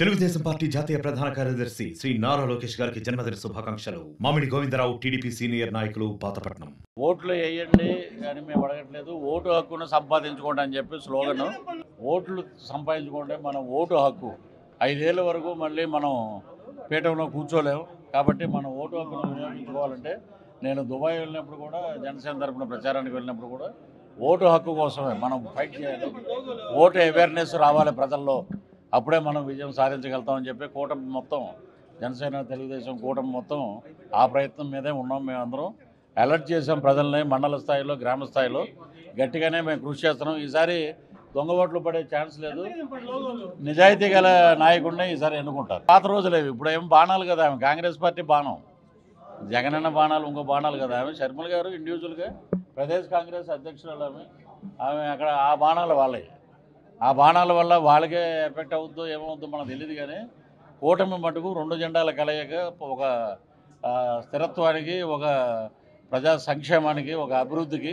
Telugu Desam party జాతీయ ప్రధాన కార్యదర్శి శ్రీ నారా లోకేష్ గారికి జన్మదిన శుభాకాంక్షలు. మామిడి గోవిందరావు టీడీపీ సీనియర్ నాయకులు పాతపట్నం. ఓట్లు వేయండి అని మేము అడగట్లేదు, ఓటు హక్కును సంపాదించుకోండి అని చెప్పి స్లోగన్. ఓట్లు సంపాదించుకోండి, మన ఓటు హక్కు. 5 ఏళ్ళ వరకు మళ్ళీ మనం పీఠంలో కూర్చోలేము కాబట్టి మనం ఓటు హక్కును వినియోగించుకోవాలంటే, నేను దుబాయ్ వెళ్ళినప్పుడు కూడా జనసేన తరపున ప్రచారానికి వెళ్ళినప్పుడు కూడా ఓటు హక్కు కోసమే మనం ఫైట్ చేయాలి. ఓటు అవేర్నెస్ రావాలి ప్రజల్లో, అప్పుడే మనం విజయం సాధించగలుగుతామని చెప్పి కూటమి మొత్తం, జనసేన తెలుగుదేశం కూటమి మొత్తం ఆ ప్రయత్నం మీదే ఉన్నాం. మేమందరం అలర్ట్ చేసాం ప్రజల్ని, మండల స్థాయిలో గ్రామ స్థాయిలో గట్టిగానే మేము కృషి చేస్తున్నాం. ఈసారి దొంగ ఓట్లు పడే ఛాన్స్ లేదు, నిజాయితీ గల నాయకుడిని ఈసారి ఎన్నుకుంటారు. పాత రోజులేవి, ఇప్పుడు ఏం బాణాలు కదా, ఆమె కాంగ్రెస్ పార్టీ బాణం, జగనన్న బాణాలు ఇంకో బాణాలు కదా. ఆమె షర్మిల గారు ఇండివిజువల్గా ప్రదేశ్ కాంగ్రెస్ అధ్యక్షురాలు, ఆమె అక్కడ ఆ బాణాలు వాళ్ళే. ఆ బాణాల వల్ల వాళ్ళకే ఎఫెక్ట్ అవుద్దో ఏమవుద్దో మనకు తెలియదు, కానీ కూటమి మటుకు 2 జెండాల కలయిక ఒక స్థిరత్వానికి, ఒక ప్రజా సంక్షేమానికి, ఒక అభివృద్ధికి,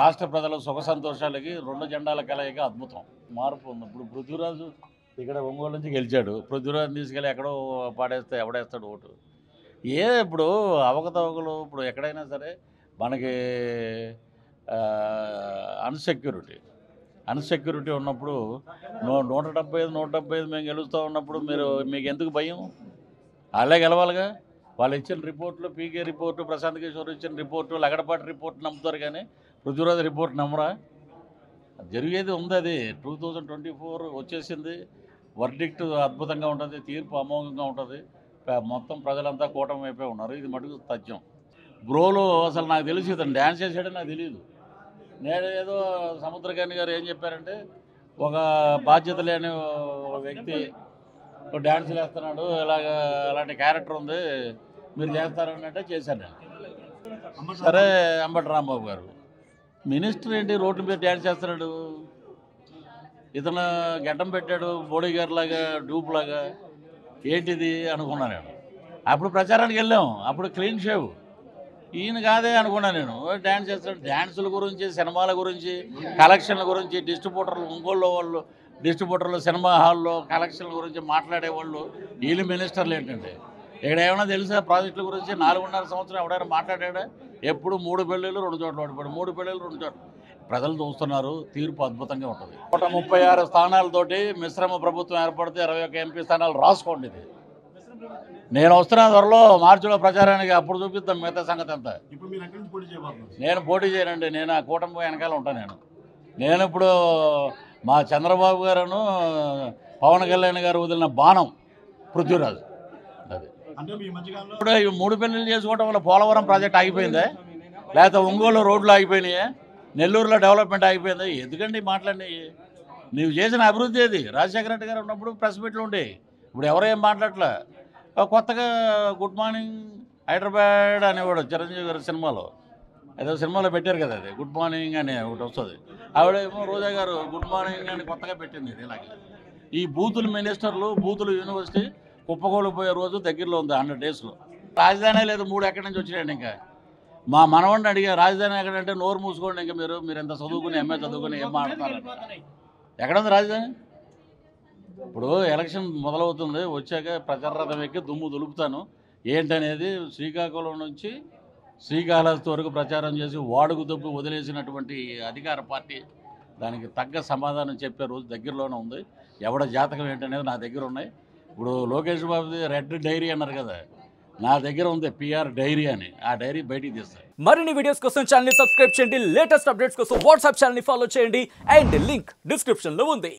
రాష్ట్ర ప్రజల సుఖ సంతోషాలకి 2 జెండాల కలయిక అద్భుతం. మార్పు ఉంది. ఇప్పుడు పృథ్వీరాజు ఇక్కడ ఒంగోలు నుంచి గెలిచాడు, పృథ్వీరాజు తీసుకెళ్ళి ఎక్కడో పాడేస్తే ఎవడేస్తాడు ఓటు? ఇప్పుడు అవకతవకలు, ఇప్పుడు ఎక్కడైనా సరే మనకి అన్సెక్యూరిటీ ఉన్నప్పుడు 175 మేము గెలుస్తూ ఉన్నప్పుడు మీకు ఎందుకు భయం? వాళ్ళే గెలవాలిగా. వాళ్ళు ఇచ్చిన రిపోర్ట్లు, పీకే రిపోర్టు, ప్రశాంత్ కిషోర్ ఇచ్చిన రిపోర్టు, లగడపాటి రిపోర్ట్ నమ్ముతారు, కానీ పృథ్వీరాజ్ రిపోర్ట్ నమ్మరా? జరిగేది ఉంది, అది 2024 వచ్చేసింది. వర్డిక్ట్ అద్భుతంగా ఉంటుంది, తీర్పు అమోఘంగా ఉంటుంది. మొత్తం ప్రజలంతా కూటమి వైపే ఉన్నారు. ఇది మటుకు తథ్యం. బ్రోలో అసలు నాకు తెలిసి ఇతను డ్యాన్స్ చేసాడని నాకు తెలియదు. నేను ఏదో సముద్రకాని గారు ఏం చెప్పారంటే, ఒక బాధ్యత లేని ఒక వ్యక్తి డ్యాన్స్ చేస్తున్నాడు, అలాంటి క్యారెక్టర్ ఉంది, మీరు చేస్తారనంటే చేశాను. సరే, అంబటి రాంబాబు గారు మినిస్టర్ ఏంటి రోడ్డు మీద డ్యాన్స్ చేస్తున్నాడు, ఇతను గడ్డం పెట్టాడు బోడీ గారిలాగా, డూప్లాగా, ఏంటిది అనుకున్నాను నేను. అప్పుడు ప్రచారానికి వెళ్ళాం, అప్పుడు క్లీన్ షేవ్. ఈయన కాదే అనుకున్నాను నేను. డ్యాన్స్ చేస్తాడు, డ్యాన్సుల గురించి, సినిమాల గురించి, కలెక్షన్ల గురించి, డిస్ట్రిబ్యూటర్లు, ఒంగోలు వాళ్ళు డిస్ట్రిబ్యూటర్లు, సినిమా హాల్లో కలెక్షన్ల గురించి మాట్లాడేవాళ్ళు వీళ్ళు మినిస్టర్లు ఏంటంటే, ఇక్కడ ఏమైనా తెలుసా ప్రాజెక్టుల గురించి? 4.5 సంవత్సరం ఎవడైనా మాట్లాడాడా? ఎప్పుడు 3 పెళ్ళిళ్ళు 2 చోట్ల ఓడిపోయాడు, 3 పెళ్ళిళ్ళు 2 చోట్ల. ప్రజలు చూస్తున్నారు, తీర్పు అద్భుతంగా ఉంటుంది. 136 స్థానాలతోటి మిశ్రమ ప్రభుత్వం ఏర్పడితే 21 ఎంపీ స్థానాలు రాసుకోండి. ఇది నేను వస్తున్న త్వరలో మార్చిలో ప్రచారానికి, అప్పుడు చూపిస్తాం మిగతా సంగతి అంతా. నేను పోటీ చేయనండి, నేను ఆ కూటమి వెనకాల ఉంటాను. నేను ఇప్పుడు మా చంద్రబాబు గారును పవన్ కళ్యాణ్ గారు వదిలిన బాణం పృథ్వీరాజు. అది ఇప్పుడు ఈ 3 పెళ్ళిళ్ళు చేసుకోవడం వల్ల పోలవరం ప్రాజెక్ట్ ఆగిపోయిందే, లేకపోతే ఒంగోలు రోడ్లు ఆగిపోయినాయే, నెల్లూరులో డెవలప్మెంట్ ఆగిపోయింది. ఎందుకండి మాట్లాడి? నీవు చేసిన అభివృద్ధి ఏది? రాజశేఖర రెడ్డి గారు ఉన్నప్పుడు ప్రెస్ మీట్లు ఉండేవి, ఇప్పుడు ఎవరో ఏం మాట్లాడలే. కొత్తగా గుడ్ మార్నింగ్ హైదరాబాద్ అనేవాడు చిరంజీవి గారి సినిమాలో, ఏదో సినిమాలో పెట్టారు కదా, అది గుడ్ మార్నింగ్ అని ఒకటి వస్తుంది. ఆవిడేమో రోజా గారు గుడ్ మార్నింగ్ అని కొత్తగా పెట్టింది. ఇది ఇలాగే ఈ బూతులు మినిస్టర్లు, బూతులు యూనివర్సిటీ కుప్పకూలిపోయే రోజు దగ్గరలో ఉంది. 100 డేస్లో రాజధాని లేదు. 3 ఎక్కడి నుంచి వచ్చినాయండి? ఇంకా మా మనవాడిని అడిగా, రాజధాని ఎక్కడంటే నోరు మూసుకోండి, ఇంకా మీరు ఎంత చదువుకుని, ఎంఏ చదువుకుని ఏం మాట్లాడారు? ఎక్కడ ఉంది రాజధాని? ఇప్పుడు ఎలక్షన్ మొదలవుతుంది, వచ్చాక ప్రచారరథం ఎక్కి దుమ్ము దులుపుతాను ఏంటనేది. శ్రీకాకుళం నుంచి శ్రీకాళహస్తి వరకు ప్రచారం చేసి వాడుకు దుబ్బు వదిలేసినటువంటి అధికార పార్టీ దానికి తగ్గ సమాధానం చెప్పే రోజు దగ్గరలోనే ఉంది. ఎవడ జాతకం ఏంటనేది నా దగ్గర ఉన్నాయి. ఇప్పుడు లోకేష్ బాబుది రెడ్ డైరీ అన్నారు కదా, నా దగ్గర ఉంది PR డైరీ అని. ఆ డైరీ బయటికి తీస్తాయి. మరిన్ని వీడియోస్ కోసం ఛానల్ ని సబ్స్క్రైబ్ చేయండి, లేటెస్ట్ అప్డేట్స్ కోసం వాట్సాప్ ఛానల్ ని ఫాలో చేయండి, అండ్ లింక్ డిస్క్రిప్షన్ లో ఉంది.